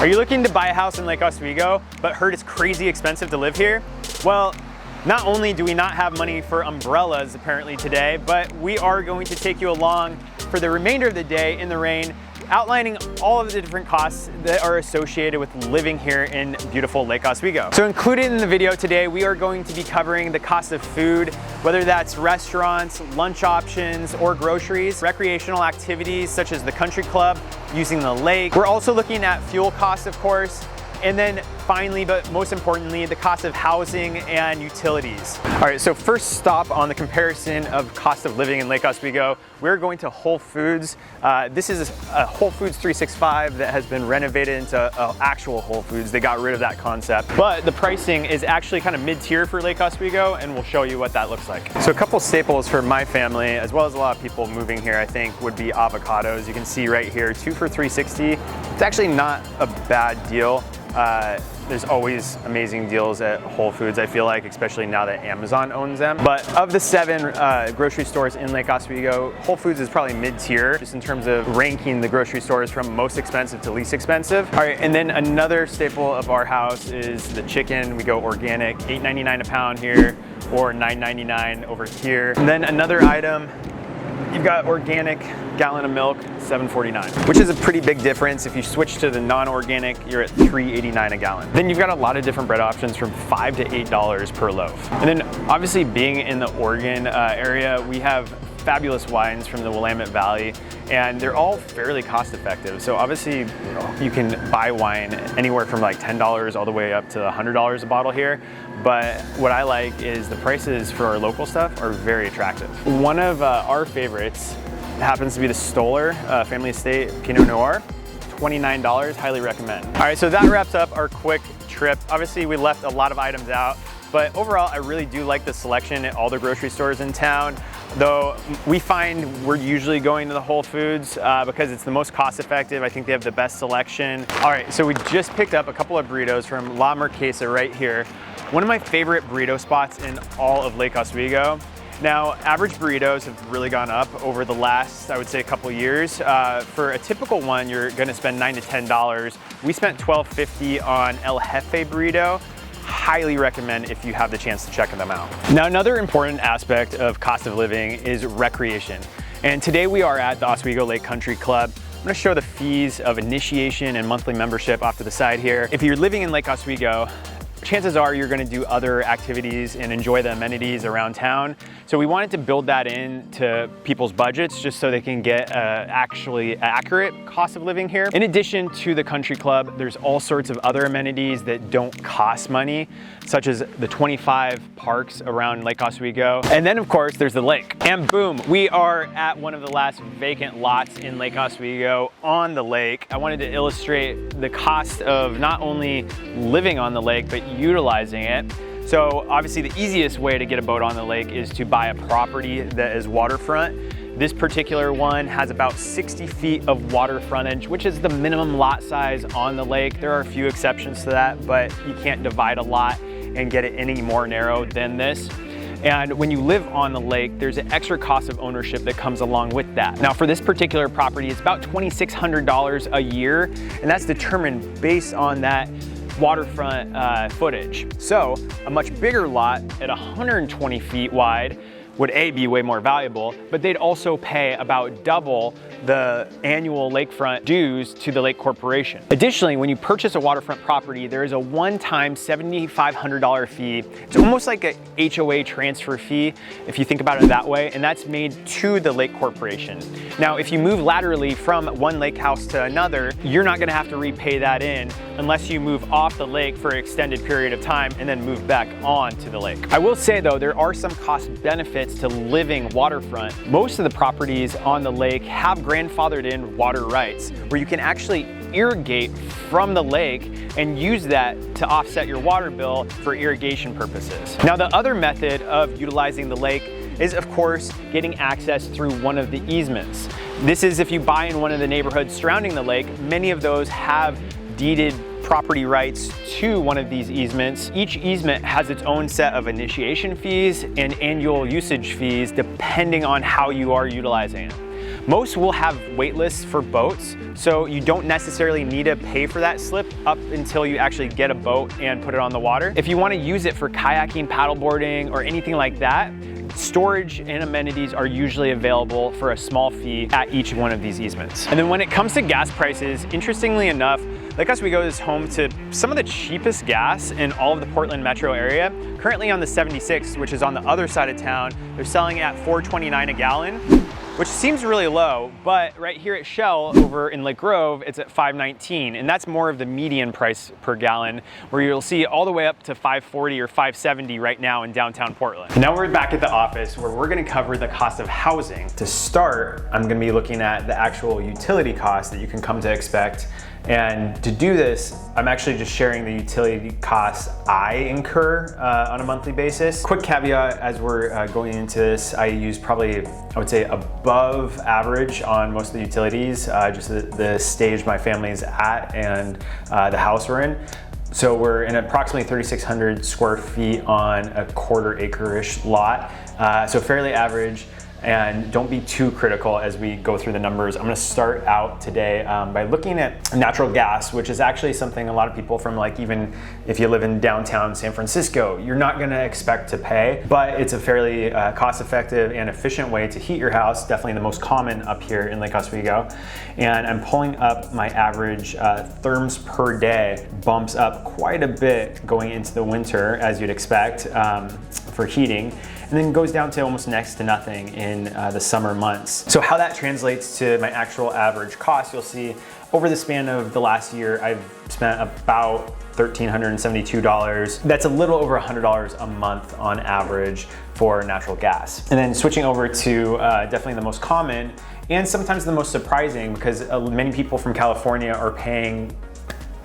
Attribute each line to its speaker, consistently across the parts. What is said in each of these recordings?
Speaker 1: Are you looking to buy a house in Lake Oswego, but heard it's crazy expensive to live here? Well, not only do we not have money for umbrellas apparently today, but we are going to take you along for the remainder of the day in the rain, outlining all of the different costs that are associated with living here in beautiful Lake Oswego. So included in the video today, we are going to be covering the cost of food, whether that's restaurants, lunch options, or groceries, recreational activities such as the country club, using the lake. We're also looking at fuel costs, of course, and then finally, but most importantly, the cost of housing and utilities. All right, so first stop on the comparison of cost of living in Lake Oswego, we're going to Whole Foods. This is a Whole Foods 365 that has been renovated into actual Whole Foods. They got rid of that concept, but the pricing is actually kind of mid-tier for Lake Oswego, and we'll show you what that looks like. So a couple staples for my family, as well as a lot of people moving here, I think, would be avocados. You can see right here, 2 for $3.60. It's actually not a bad deal. There's always amazing deals at Whole Foods, I feel like, especially now that Amazon owns them. But of the 7 grocery stores in Lake Oswego, Whole Foods is probably mid-tier, just in terms of ranking the grocery stores from most expensive to least expensive. All right, and then another staple of our house is the chicken. We go organic, $8.99 a pound here, or $9.99 over here. And then another item, you've got organic gallon of milk, $7.49, which is a pretty big difference. If you switch to the non-organic, you're at $3.89 a gallon. Then you've got a lot of different bread options from $5 to $8 per loaf. And then obviously being in the Oregon area, we have fabulous wines from the Willamette Valley, and they're all fairly cost effective. So obviously, you can buy wine anywhere from like $10 all the way up to $100 a bottle here. But what I like is the prices for our local stuff are very attractive. One of our favorites happens to be the Stoller Family Estate Pinot Noir, $29, highly recommend. All right, so that wraps up our quick trip. Obviously, we left a lot of items out, but overall, I really do like the selection at all the grocery stores in town. Though we find we're usually going to the Whole Foods because it's the most cost effective. I think they have the best selection. All right, so we just picked up a couple of burritos from La Marquesa right here. One of my favorite burrito spots in all of Lake Oswego. Now, average burritos have really gone up over the last, I would say, a couple years. For a typical one, you're gonna spend $9 to $10. We spent $12.50 on El Jefe burrito. Highly recommend if you have the chance to check them out. Now, another important aspect of cost of living is recreation. And today we are at the Oswego Lake Country Club. I'm gonna show the fees of initiation and monthly membership off to the side here. If you're living in Lake Oswego, chances are you're gonna do other activities and enjoy the amenities around town. So we wanted to build that into people's budgets just so they can get actually accurate cost of living here. In addition to the country club, there's all sorts of other amenities that don't cost money, such as the 25 parks around Lake Oswego. And then of course, there's the lake. And boom, we are at one of the last vacant lots in Lake Oswego on the lake. I wanted to illustrate the cost of not only living on the lake, but utilizing it. So obviously the easiest way to get a boat on the lake is to buy a property that is waterfront. This particular one has about 60 feet of water frontage, which is the minimum lot size on the lake. There are a few exceptions to that, but you can't divide a lot and get it any more narrow than this. And when you live on the lake, there's an extra cost of ownership that comes along with that. Now for this particular property, it's about $2,600 a year, and that's determined based on that waterfront footage. So a much bigger lot at 120 feet wide would be way more valuable, but they'd also pay about double the annual lakefront dues to the Lake Corporation. Additionally, when you purchase a waterfront property, there is a one-time $7,500 fee. It's almost like a HOA transfer fee, if you think about it that way, and that's made to the Lake Corporation. Now, if you move laterally from one lake house to another, you're not gonna have to repay that in unless you move off the lake for an extended period of time and then move back on to the lake. I will say though, there are some cost benefits to living waterfront. Most of the properties on the lake have grandfathered in water rights, where you can actually irrigate from the lake and use that to offset your water bill for irrigation purposes. Now, the other method of utilizing the lake is, of course, getting access through one of the easements. This is if you buy in one of the neighborhoods surrounding the lake. Many of those have deeded property rights to one of these easements. Each easement has its own set of initiation fees and annual usage fees depending on how you are utilizing it. Most will have wait lists for boats, so you don't necessarily need to pay for that slip up until you actually get a boat and put it on the water. If you want to use it for kayaking, paddleboarding, or anything like that, storage and amenities are usually available for a small fee at each one of these easements. And then when it comes to gas prices, interestingly enough, Lake Oswego is home to some of the cheapest gas in all of the Portland metro area. Currently on the 76, which is on the other side of town, they're selling at $4.29 a gallon, which seems really low, but right here at Shell over in Lake Grove, it's at $5.19, and that's more of the median price per gallon, where you'll see all the way up to $5.40 or $5.70 right now in downtown Portland. Now we're back at the office where we're gonna cover the cost of housing. To start, I'm gonna be looking at the actual utility costs that you can come to expect. And to do this, I'm actually just sharing the utility costs I incur on a monthly basis. Quick caveat, as we're going into this, I use probably, I would say, above average on most of the utilities, just the stage my family's at and the house we're in. So we're in approximately 3,600 square feet on a quarter acre-ish lot, so fairly average. And don't be too critical as we go through the numbers. I'm gonna start out today by looking at natural gas, which is actually something a lot of people from, like, even if you live in downtown San Francisco, you're not gonna expect to pay, but it's a fairly cost-effective and efficient way to heat your house, definitely the most common up here in Lake Oswego. And I'm pulling up my average therms per day, bumps up quite a bit going into the winter, as you'd expect, for heating, and then goes down to almost next to nothing in the summer months. So how that translates to my actual average cost, you'll see over the span of the last year, I've spent about $1,372. That's a little over $100 a month on average for natural gas. And then switching over to definitely the most common and sometimes the most surprising, because many people from California are paying,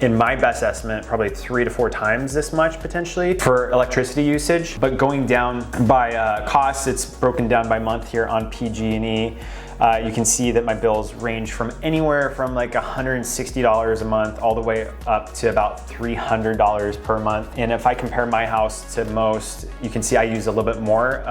Speaker 1: in my best estimate, probably 3 to 4 times this much potentially for electricity usage. But going down by costs, it's broken down by month here on PG&E. You can see that my bills range from anywhere from like $160 a month all the way up to about $300 per month. And if I compare my house to most, you can see I use a little bit more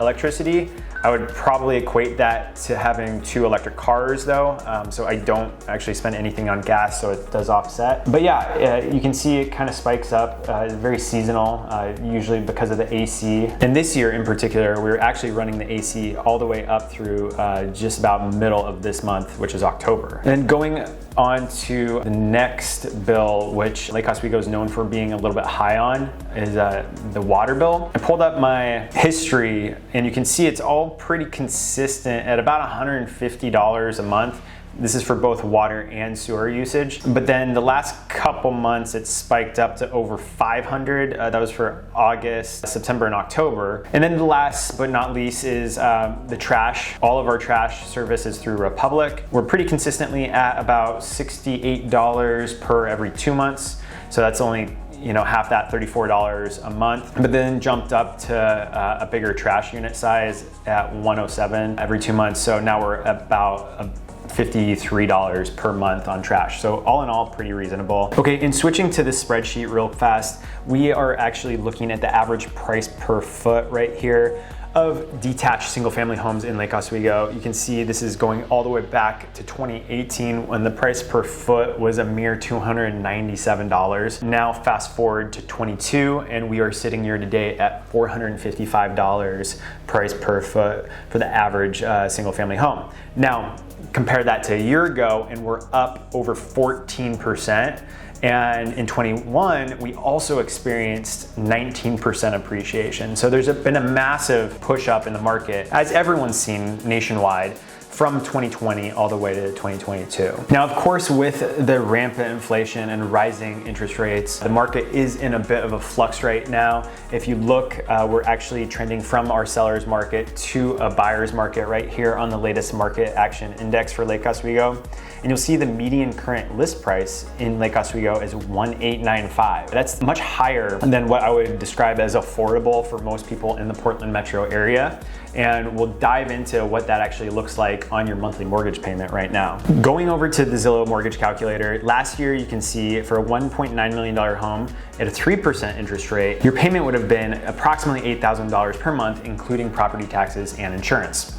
Speaker 1: electricity. I would probably equate that to having 2 electric cars though. So I don't actually spend anything on gas, so it does offset. But yeah, you can see it kind of spikes up. It's very seasonal, usually because of the AC. And this year in particular, we were actually running the AC all the way up through just about middle of this month, which is October. And then going on to the next bill, which Lake Oswego is known for being a little bit high on, is the water bill. I pulled up my history and you can see it's all pretty consistent at about $150 a month. This is for both water and sewer usage. But then the last couple months, it spiked up to over 500. That was for August, September, and October. And then the last but not least is the trash. All of our trash service is through Republic. We're pretty consistently at about $68 per every 2 months. So that's only, you know, half that, $34 a month, but then jumped up to a bigger trash unit size at $107 every 2 months. So now we're about $53 per month on trash. So all in all, pretty reasonable. Okay, and switching to this spreadsheet real fast, we are actually looking at the average price per foot right here of detached single family homes in Lake Oswego. You can see this is going all the way back to 2018 when the price per foot was a mere $297. Now fast forward to 22 and we are sitting here today at $455 price per foot for the average single family home. Now compare that to a year ago and we're up over 14%. And in 21, we also experienced 19% appreciation. So there's been a massive push up in the market, as everyone's seen nationwide, from 2020 all the way to 2022. Now, of course, with the rampant inflation and rising interest rates, the market is in a bit of a flux right now. If you look, we're actually trending from our seller's market to a buyer's market right here on the latest market action index for Lake Oswego. And you'll see the median current list price in Lake Oswego is $1,895. That's much higher than what I would describe as affordable for most people in the Portland metro area. And we'll dive into what that actually looks like on your monthly mortgage payment right now. Going over to the Zillow mortgage calculator, last year you can see for a $1.9 million home at a 3% interest rate, your payment would have been approximately $8,000 per month, including property taxes and insurance.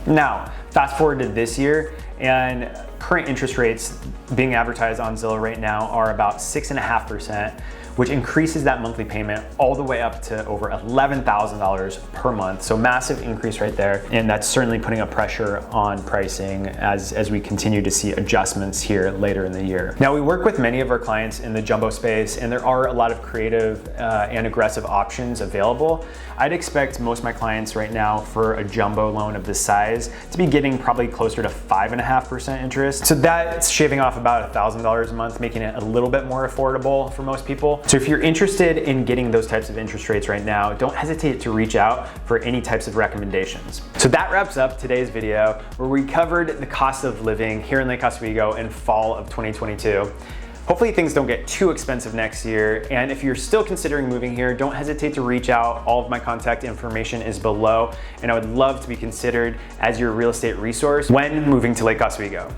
Speaker 1: Now, Fast forward to this year, and current interest rates being advertised on Zillow right now are about 6.5%, which increases that monthly payment all the way up to over $11,000 per month. So massive increase right there. And that's certainly putting a pressure on pricing as we continue to see adjustments here later in the year. Now, we work with many of our clients in the jumbo space, and there are a lot of creative and aggressive options available. I'd expect most of my clients right now for a jumbo loan of this size to be getting probably closer to 5.5% interest. So that's shaving off about $1,000 a month, making it a little bit more affordable for most people. So if you're interested in getting those types of interest rates right now, don't hesitate to reach out for any types of recommendations. So that wraps up today's video, where we covered the cost of living here in Lake Oswego in fall of 2022. Hopefully things don't get too expensive next year. And if you're still considering moving here, don't hesitate to reach out. All of my contact information is below, and I would love to be considered as your real estate resource when moving to Lake Oswego.